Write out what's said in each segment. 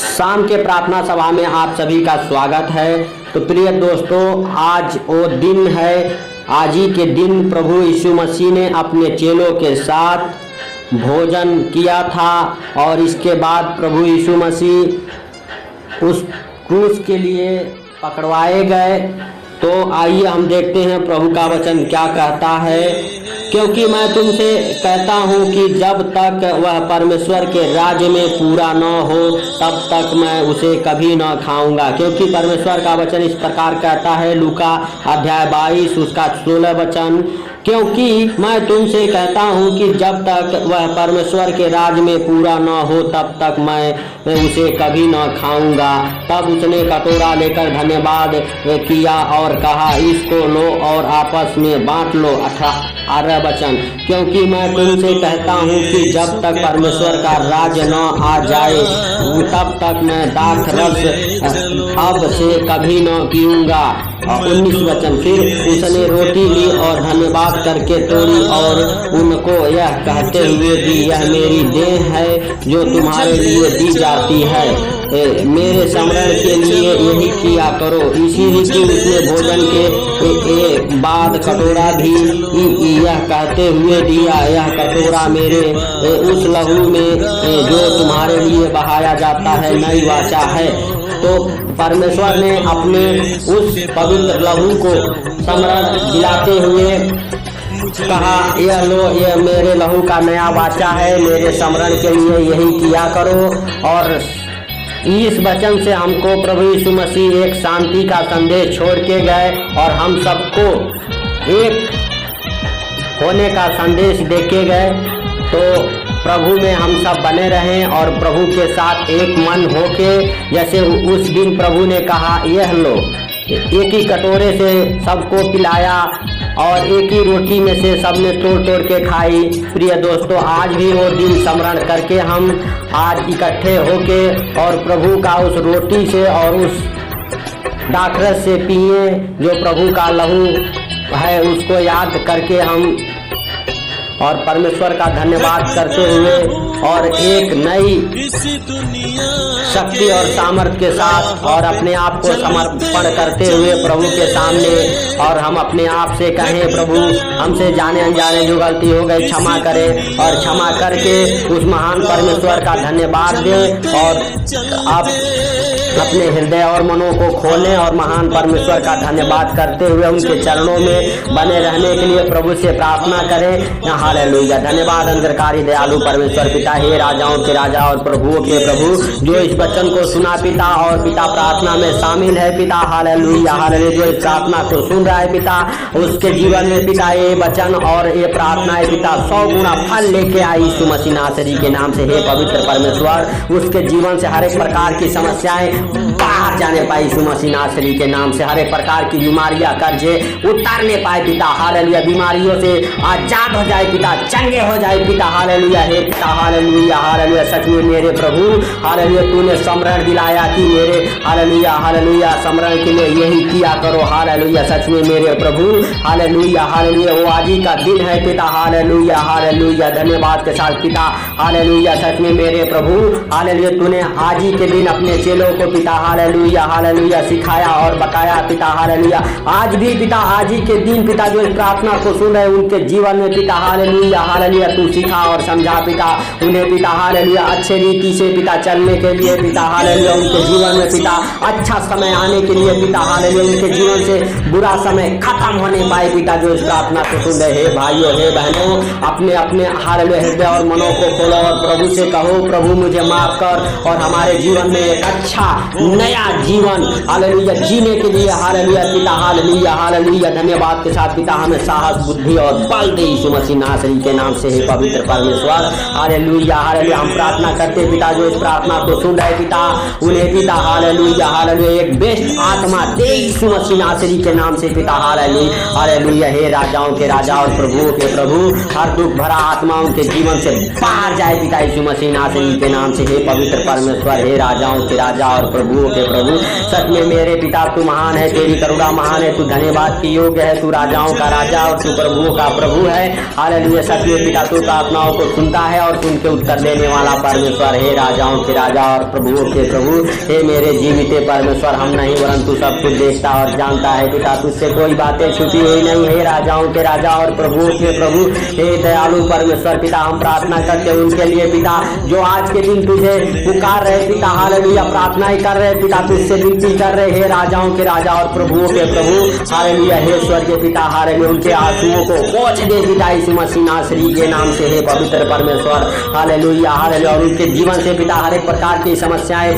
शाम के प्रार्थना सभा में आप सभी का स्वागत है। तो प्रिय दोस्तों, आज वो दिन है, आज ही के दिन प्रभु यीशु मसीह ने अपने चेलों के साथ भोजन किया था और इसके बाद प्रभु यीशु मसीह उस क्रूस के लिए पकड़वाए गए। तो आइए हम देखते हैं प्रभु का वचन क्या कहता है। क्योंकि मैं तुमसे कहता हूँ कि जब तक वह परमेश्वर के राज्य में पूरा न हो तब तक मैं उसे कभी न खाऊंगा। क्योंकि परमेश्वर का वचन इस प्रकार कहता है, लूका अध्याय 22 उसका 16 वचन, क्योंकि मैं तुमसे कहता हूँ कि जब तक वह परमेश्वर के राज्य में पूरा न हो तब तक मैं उसे कभी न खाऊंगा। तब उसने कटोरा लेकर धन्यवाद किया और कहा, इसको लो और आपस में बांट लो। 18 वचन, क्योंकि मैं तुमसे कहता हूँ कि जब तक परमेश्वर का राज्य न आ जाए तब तक मैं दाख रस अब से कभी न पीऊंगा। 19 वचन, फिर उसने रोटी ली और धन्यवाद करके तोड़ी और उनको यह कहते हुए दी, यह मेरी देह है जो तुम्हारे लिए दी जाती है, मेरे स्मरण के लिए यही किया करो। इसी रीति उसने भोजन के बाद कटोरा भी यह कहते हुए दिया, यह कटोरा मेरे उस लहू में जो तुम्हारे लिए बहाया जाता है नई वाचा है। तो परमेश्वर ने अपने उस पवित्र लहू को स्मरण दिलाते हुए कहा, यह लो, यह मेरे लहू का नया वाचा है, मेरे स्मरण के लिए यही किया करो। और इस वचन से हमको प्रभु यीशु मसीह एक शांति का संदेश छोड़ के गए और हम सबको एक होने का संदेश दे के गए। तो प्रभु में हम सब बने रहें और प्रभु के साथ एक मन होके, जैसे उस दिन प्रभु ने कहा, यह लो, एक ही कटोरे से सबको पिलाया और एक ही रोटी में से सबने तोड़ तोड़ के खाई। प्रिय दोस्तों, आज भी वो दिन स्मरण करके हम आज इकट्ठे होके और प्रभु का उस रोटी से और उस दाखरस से पिए जो प्रभु का लहू है, उसको याद करके हम और परमेश्वर का धन्यवाद करते हुए और एक नई शक्ति और सामर्थ्य के साथ और अपने आप को समर्पण करते हुए प्रभु के सामने और हम अपने आप से कहें, प्रभु हमसे जाने अनजाने जो गलती हो गई क्षमा करें और क्षमा करके उस महान परमेश्वर का धन्यवाद दें और आप अपने हृदय और मनों को खोलें और महान परमेश्वर का धन्यवाद करते हुए उनके चरणों में बने रहने के लिए प्रभु से प्रार्थना करें। हालेलुया। धन्यवाद अंधकारी दयालु परमेश्वर पिता, हे राजाओं के राजा और प्रभुओं के प्रभु, जो इस वचन को सुना पिता और पिता प्रार्थना में शामिल है पिता। Hallelujah hallelujah. जो इस प्रार्थना को सुन रहा है पिता, उसके जीवन में पिता ये वचन और ये प्रार्थनाएं पिता 100 गुना फल लेके आई यीशु मसीह नासरी के नाम से। हे पवित्र परमेश्वर, उसके जीवन से हर एक प्रकार की समस्याएं बाहर जाने पाए यीशु मसीह नासरी के नाम से। हर एक प्रकार की बीमारियां कर्जे उतारने पाए पिता। हालेलुया। बीमारियों से आजाद हो जाए पिता, चंगे हो जाए पिता। हालेलुया। हे पिता, हालेलुया हालेलुया। सच में मेरे प्रभु, हालेलुया, तूने स्मरण दिलाया कि मेरे हालेलुया हालेलुया स्मरण के लिए यही किया करो। हालेलुया। सच में मेरे प्रभु, हालेलुया हालेलुया। वो आज ही का दिन है पिता। Hallelujah hallelujah. धन्यवाद के साथ पिता। हालेलुया। सच में मेरे प्रभु, हालेलुया, तूने आज ही के दिन अपने चेलों को पिता हालेलुया हालेलुया सिखाया और बताया पिता। हालेलुया। आज भी पिता, आज ही के दिन पिता जो इस प्रार्थना को सुन रहे उनके जीवन में पिता हालेलुया हालेलुया तू सिखा और समझा पिता उन्हें पिता। हालेलुया। अच्छे रीति से पिता चलने के लिए पिता। हालेलुया। उनके जीवन में पिता अच्छा समय आने के लिए पिता। हालेलुया। उनके जीवन से बुरा समय खत्म होने पाए पिता जो इस प्रार्थना को सुन रहे। हे भाइयों, हे बहनों, अपने अपने हालेलुया हृदय और मनों को खोलो और प्रभु से कहो, प्रभु मुझे माफ कर और हमारे जीवन में एक अच्छा नया जीवन हालेलुया जीने के लिए हालेलुया पिता। Hallelujah hallelujah. धन्यवाद के साथ पिता हमें साहस, बुद्धि और बल दे यीशु मसीह नासरी के नाम से। हे पवित्र परमेश्वर, हालेलुया हालेलुया। हम प्रार्थना करते पिता जो इस प्रार्थना को सुन रहे पिता, उन्हें पिता हालेलुया हालेलुया एक बेस्ट आत्मा दे यीशु मसीह नासरी के नाम से पिता। Hallelujah hallelujah. हे राजाओं के राजा और प्रभुओं के प्रभु, हर दुख भरा आत्मा उनके जीवन से बाहर जाए पिता यीशु मसीह नासरी के नाम से। हे पवित्र परमेश्वर, हे राजाओं के राजा और प्रभुओं के प्रभु। सच में मेरे पिता तू महान है, तेरी करुणा महान है, तू धन्यवाद की योग्य है, तू राजाओं का राजा और तू प्रभुओं का प्रभु है। हालेलुया। सच में पिता तू प्रार्थनाओं को सुनता है और सुन के उत्तर देने वाला परमेश्वर। हे राजाओं के राजा और प्रभुओं के प्रभु, हे मेरे जीवित परमेश्वर, हम नहीं परंतु सब कुछ देखता और जानता है पिता, तुझसे कोई बातें छुपी हुई नहीं। हे राजाओं के राजा और प्रभुओं के प्रभु, हे दयालु परमेश्वर पिता, हम प्रार्थना करते हैं उनके लिए पिता जो आज के दिन तुझे पुकार रहे पिता। हालेलुया। प्रार्थनाएं कर रहे पिता, तुझसे विनती कर रहे। हे राजाओं के राजा और प्रभुओं के प्रभु, हालेलुया। हे स्वर्गीय पिता, हालेलुया, उनके आंसुओं को पोंछ दे पिता यीशु मसीह नासरी के नाम से। हे पवित्र परमेश्वर, हालेलुया, हालेलुया। और उनके जीवन से पिता हर एक प्रकार की समस्याएं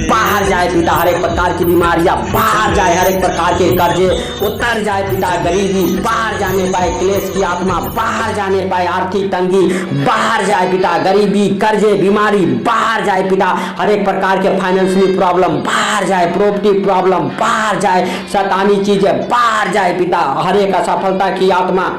बाहर जाए पिता, हर एक प्रकार की बीमारियां बाहर जाए, हर एक प्रकार के कर्जे उतर जाए पिता, गरीबी बाहर जाने पाए, क्लेश की आत्मा बाहर जाने पाए, आर्थिक तंगी बाहर जाए पिता, गरीबी कर्जे बीमारी बाहर जाए पिता, हर एक प्रकार के फाइनेंशियल प्रॉब्लम बाहर जाए, प्रॉपर्टी प्रॉब्लम बाहर जाए, शैतानी चीजें बाहर जाए पिता, हर एक असफलता की आत्मा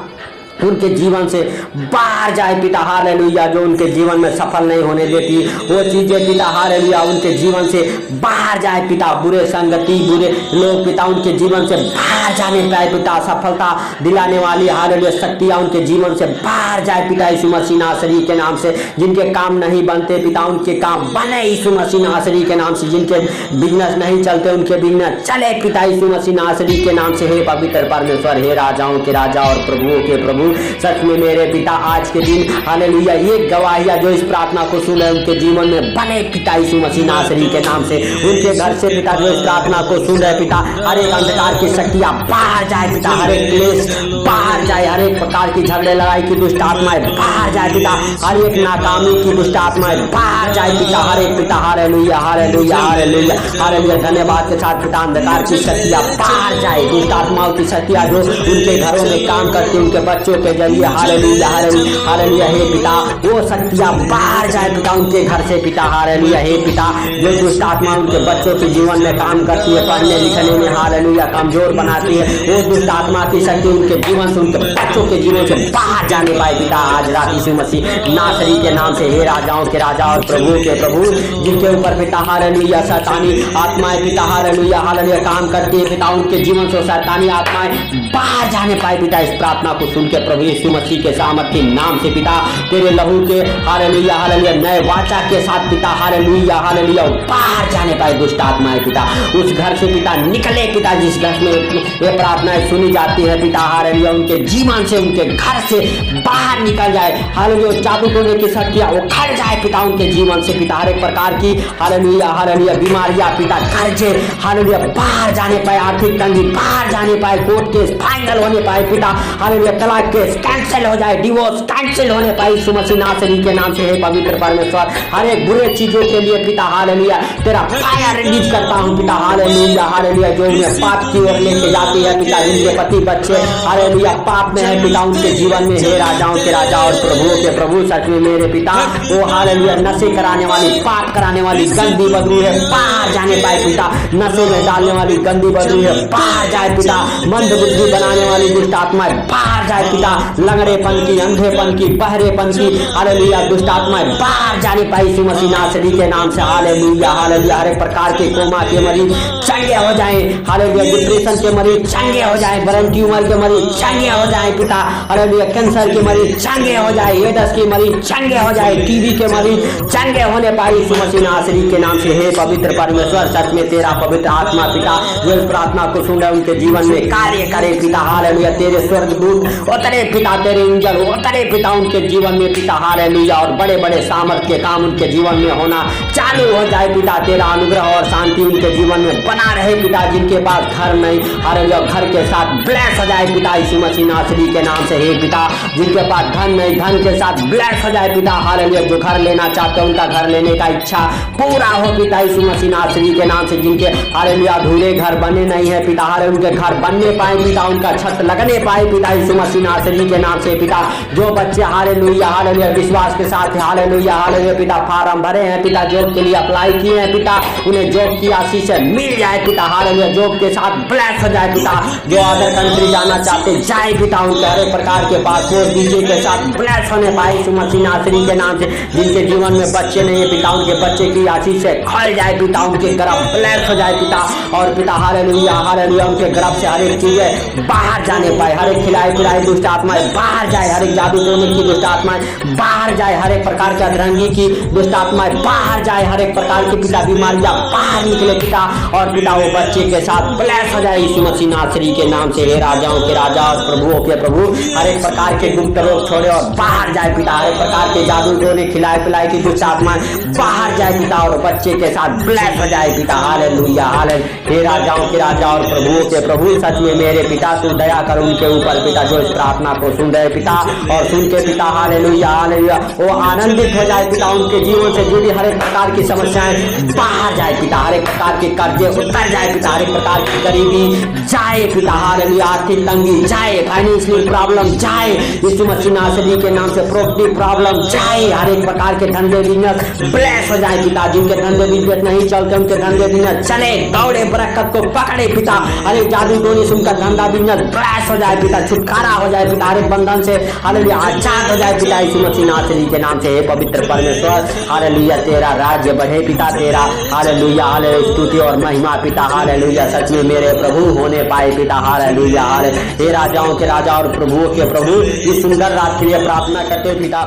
उनके जीवन से बाहर जाए पिता। हालेलुया। जो उनके जीवन में सफल नहीं होने देती वो चीजें पिता, हालेलुया, उनके जीवन से बाहर जाए पिता। बुरे संगति, बुरे लोग पिता उनके जीवन से बाहर जाने पाए पिता। सफलता दिलाने वाली हालेलुया शक्तियां उनके जीवन से बाहर जाए पिता यीशु मसीह नासरी के नाम से। जिनके काम नहीं बनते पिता, उनके काम बने यीशु मसीह नासरी के नाम से। जिनके बिजनेस नहीं चलते, उनके बिजनेस चले पिता यीशु मसीह नासरी के नाम से। हे पवित्र परमेश्वर, हे राजाओं के राजा और प्रभुओं के प्रभु, सच में मेरे पिता आज के दिन हालेलुया ये गवाहियां जो इस प्रार्थना को सुने उनके जीवन में बने पिता यीशु मसीह नासरी के नाम से। उनके घर से पिता जो इस प्रार्थना को सुन रहे पिता, हर एक अंधकार की शक्तियां बाहर जाए पिता, हर एक क्लेश बाहर जाए, हर एक प्रकार की झगड़े लड़ाई की दुष्ट आत्माएं बाहर जाए पिता, हर एक नाकामी की दुष्ट आत्माएं बाहर जाए पिता, हर एक पिता, हालेलुया, हालेलुया, हालेलुया, हालेलुया। धन्यवाद के साथ पिता अंधकार की शक्तियां बाहर जाए, दुष्ट आत्माओं की शक्तियां जो उनके घरों में काम करती उनके बच्चों के जरिए, हालेलुया, हालेलुया, हालेलुया। हे पिता वो शक्तियां बाहर जाए पिता उनके घर से पिता, हालेलुया। हे पिता जो दुष्ट आत्मा उनके बच्चों के जीवन में काम करती है, पढ़ने लिखने में हालेलुया कमजोर बनाती है, वो दुष्ट आत्मा की शक्ति उनके जीवन से, उनके बच्चों के जीवन से बाहर जाने पाए पिता आज रात यीशु मसीह नासरी के नाम से। हे राजाओं के राजा और प्रभु के प्रभु, जिनके ऊपर पिता हालेलुया शैतानी आत्माएं पिता हालेलुया, हालेलुया काम करती है पिता, उनके जीवन से शैतानी आत्माएं बाहर जाने पाए पिता। इस प्रार्थना को सुन के प्रभु यीशु मसीह के सामर्थ्य नाम से पिता तेरे लहू के हालेलुया, हालेलुया नए वाचा के साथ पिता हालेलुया, हालेलुया बाहर जाने पाए दुष्ट आत्माएं पिता, उस घर से पिता निकले पिता, जिस घर में ये प्रार्थनाएं सुनी जाती है पिता हालेलुया, उनके जीवन से, उनके घर से बाहर निकल जाए हालेलुया। जादू टोने की शक्तियां वो खड़ जाए पिता उनके जीवन से पिता, हर एक प्रकार की हालेलुया, हालेलुया बीमारियां पिता, कर्जे हालेलुया बाहर जाने पाए, आर्थिक तंगी बाहर जाने पाए, कोर्ट केस फाइनल होने पाए पिता हालेलुया, तलाक केस कैंसिल हो जाए, डिवोर्स कैंसिल होने पाए यीशु मसीह नासरी के नाम से। हे पवित्र परमेश्वर, हर एक बुरे चीजों के लिए पिता हालेलुया तेरा फायर रिलीज करता हूं पिता हालेलुया, हालेलुया। जो उन्हें पाप की ओर लेके जाती है पिता, जिनके पति बच्चे हालेलुया पाप में है पिता उनके जीवन में, हे राजाओं के राजा और प्रभुओं के प्रभु, सच में मेरे पिता वो हालेलुया नशे कराने वाली, पाप कराने वाली गंदी बदबू है बाहर जाने पाए पिता, नशे में डालने वाली गंदी बदबू है बाहर जाए पिता, मंद बुद्धि बनाने वाली दुष्ट आत्माएं बाहर जाए पिता, लंगड़ेपन की, अंधेपन की, बहरेपन की हालेलुया दुष्ट आत्माएं बाहर जाने पाई यीशु मसीह नासरी के नाम से। Hallelujah, hallelujah. हर एक प्रकार के कोमा के मरीज चंगे हो जाए हालेलुया, डिप्रेशन के मरीज चंगे हो जाए, ब्रेन ट्यूमर के मरीज चंगे हो जाए पिता हालेलुया, कैंसर के मरीज चंगे हो जाए, एड्स के मरीज चंगे हो जाए, टीबी के मरीज चंगे होने पाए यीशु मसीह नासरी के नाम से। हे पवित्र परमेश्वर, सच में तेरा पवित्र आत्मा पिता जो इस प्रार्थना को सुन रहे उनके जीवन में कार्य करे पिता हालेलुया, तेरे स्वर्गदूत उतरे पिता, तेरे इंजल उतरे पिता उनके जीवन में पिता हालेलुया, और बड़े बड़े सामर्थ के काम उनके जीवन में होना चालू हो जाए पिता, तेरा अनुग्रह और शांति उनके जीवन में बना रहे पिता। जिनके पास घर नहीं हालेलुया घर के साथ ब्लेस हो जाए पिता यीशु मसीह नासरी के नाम से। हे पिता जिनके पास धन नहीं, धन के साथ ब्लेस हो जाए पिता हालेलुया, जो घर लेना चाहते हैं उनका घर लेने का इच्छा पूरा हो पिता यीशु मसीह नासरी के नाम से। जिनके हालेलुया अधूरे घर बने नहीं है पिता हालेलुया, उनके घर बनने पाए पिता, उनका छत लगने पाए पिता यीशु मसीह नासरी के नाम से पिता। जो बच्चे हालेलुया हालेलुया विश्वास के साथ हालेलुया हालेलुया पिता फार्म भरे हैं पिता, जॉब के लिए अप्लाई किए हैं पिता, उन्हें जॉब की आशीष मिल जाए पिता हालेलुया, जॉब के साथ ब्लेस हो जाए पिता। जो अदर कंट्री जाना चाहते जाए पिता, उनके हर एक प्रकार के पासपोर्ट वीजे के साथ ब्लेस होने पाए यीशु मसीह नासरी के नाम से। जिनके जीवन में बच्चे नहीं है पिता, उनके बच्चे की आशीष से खुल जाए पिता, उनके गर्भ ब्लेस हो जाए पिता। और पिता हालेलुया हालेलुया उनके गर्भ से हर एक चीजें बाहर जाने पाए, हर एक खिलाई पिलाई दुष्ट आत्माएं बाहर जाए, हर एक जादू टोने की दुष्ट आत्माएं बाहर जाए, हर एक प्रकार के अधरंगी की दुष्ट आत्माएं बाहर जाए, हर एक प्रकार की पिता बीमारियां बाहर निकले पिता। और पिता वो बच्चे के साथ ब्लेस हो जाए यीशु मसीह नासरी के नाम से। हे राजाओं के राजा और प्रभुओं के प्रभु, हर एक प्रकार के गुप्त रोग छोड़े और बाहर जाए पिता, हर एक प्रकार के जादू टोने खिलाए पिलाए की दुष्ट आत्माएं बाहर जाए पिता, और बच्चे के साथ ब्लेस हो जाए पिता हालेलुया हालेलुया। हे राजाओं के राजा और प्रभुओं के प्रभु, सच में मेरे पिता तू दया कर उनके ऊपर पिता, जो इस प्रार्थना को सुन रहे पिता, और सुन के पिता हालेलुया हालेलुया वो आनंदित हो जाए पिता, उनके जीवन से जुड़ी हर एक प्रकार की समस्याएं बाहर जाए पिता, हर एक प्रकार के कर्जे उतर जाए पिता, हर एक प्रकार की गरीबी जाए पिता हालेलुया, आर्थिक तंगी जाए, फाइनेंशियल प्रॉब्लम जाए यीशु मसीह नासरी के नाम से, प्रॉपर्टी प्रॉब्लम जाए, हर एक प्रकार के धंधे बिजनेस ब्लेस हो जाए पिता। जिनके धंधे बिजनेस नहीं चलते उनके धंधे बिजनेस चले, दौड़े, बरकत को पकड़े पिता, हर एक जादू टोनी से उनका धंधा बिजनेस ब्लेस हो जाए पिता, छुटकारा हो जाए पिता, हर एक बंधन से हालेलुया आजाद हो जाए पिता यीशु मसीह नासरी के नाम से। हे पवित्र परमेश्वर हालेलुया तेरा राज्य बढ़े पिता, तेरा हालेलुया हालेलुया स्तुति और महिमा पिता हालेलुया सच में मेरे प्रभु होने पाए पिता हालेलुया हालेलुया। हे राजाओं के राजा और प्रभुओं के प्रभु, इस सुंदर रात के लिए प्रार्थना करते पिता,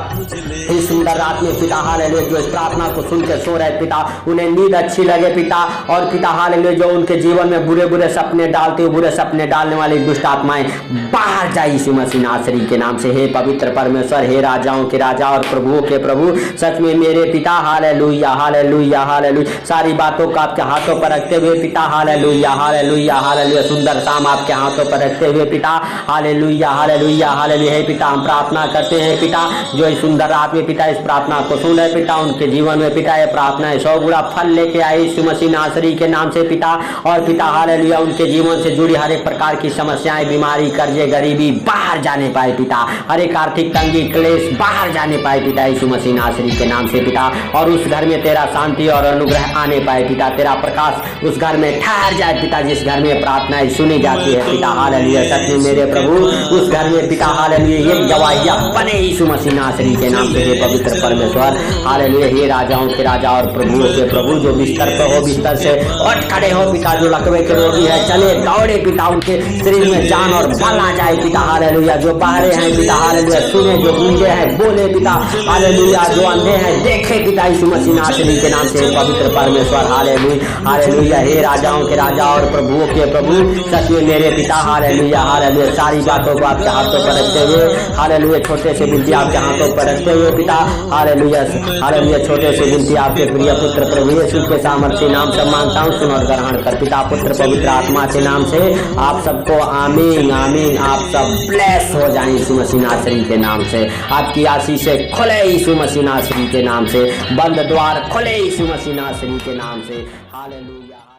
इस सुंदर रात में पिता हालेलुया जो इस प्रार्थना को सुन के सो रहे पिता, उन्हें नींद अच्छी लगे पिता, और पिता हालेलुया जो उनके जीवन में बुरे बुरे सपने डालते, बुरे सपने डालने वाली दुष्ट आत्माएं बाहर जाए यीशु मसीह नासरी के नाम से। हे पवित्र परमेश्वर, हे राजाओं के राजा और प्रभुओं के प्रभु, सच में मेरे पिता हालेलुया हालेलुया हालेलुया सारी बातों को आपके हाथों पर रखते हुए पिता हालेलुया हालेलुया हालेलुया सुंदर शाम आपके हाथों पर रखते हुए पिता हालेलुया हालेलुया हालेलुया। हे पिता हम प्रार्थना करते हैं पिता, जो इस सुंदर रात में पिता इस प्रार्थना को सुन रहे पिता, उनके जीवन में पिता ये प्रार्थना 100 गुना फल लेके आए यीशु मसीह नासरी के नाम से पिता। और पिता हालेलुया उनके जीवन से जुड़ी हर एक प्रकार की समस्याएं, बीमारी, कर्जे, गरीबी बाहर जाने पाए पिता, हर एक आर्थिक तंगी, क्लेश बाहर जाने पाए पिता यीशु मसीह नासरी के नाम से पिता। और उस घर में तेरा शांति और अनुग्रह आने पाए पिता, तेरा प्रकाश उस घर में ठहर जाए पिता, जिस घर में प्रार्थनाएं सुनी जाती है पिता हालेलुया सच में मेरे प्रभु, उस घर में पिता हालेलुया ये गवाहियां बने यीशु मसीह नासरी के नाम से। हे पवित्र परमेश्वर हालेलुया, हे राजाओं के राजा और प्रभुओं के प्रभु, जो बिस्तर पर हो बिस्तर से उठ खड़े हो पिता, जो लकवे के रोगी है चले दौड़े पिता, उनके शरीर में जान और बल आ जाए पिता हालेलुया, जो बाहरे हैं पिता हालेलुया सुने, जो गूंगे हैं बोले पिता हालेलुया, जो अंधे हैं देखे पिता यीशु मसीह नासरी के नाम से। पवित्र परमेश्वर हालेलुया हालेलुया, हे राजाओं के राजा और प्रभुओं के प्रभु, सच में मेरे पिता हालेलुया हालेलुया सारी बातों को आपके हाथों पर रखते हुए हालेलुया, छोटे से विनती आपके हाथों पर रखते हुए पिता हालेलुया हालेलुया, छोटे से विनती आपके प्रिय पुत्र प्रभु यीशु के सामर्थ्य नाम से मांगता हूँ, सुन और ग्रहण कर पिता पुत्र पवित्र आत्मा के नाम से। आप सबको आमीन आमीन, आप सब ब्लेस हो जाएं यीशु मसीह नासरी के नाम से, आपकी आशीषें खुले यीशु मसीह नासरी के नाम से, बंद द्वार खुले यीशु मसीह नासरी के नाम से हालेलुया।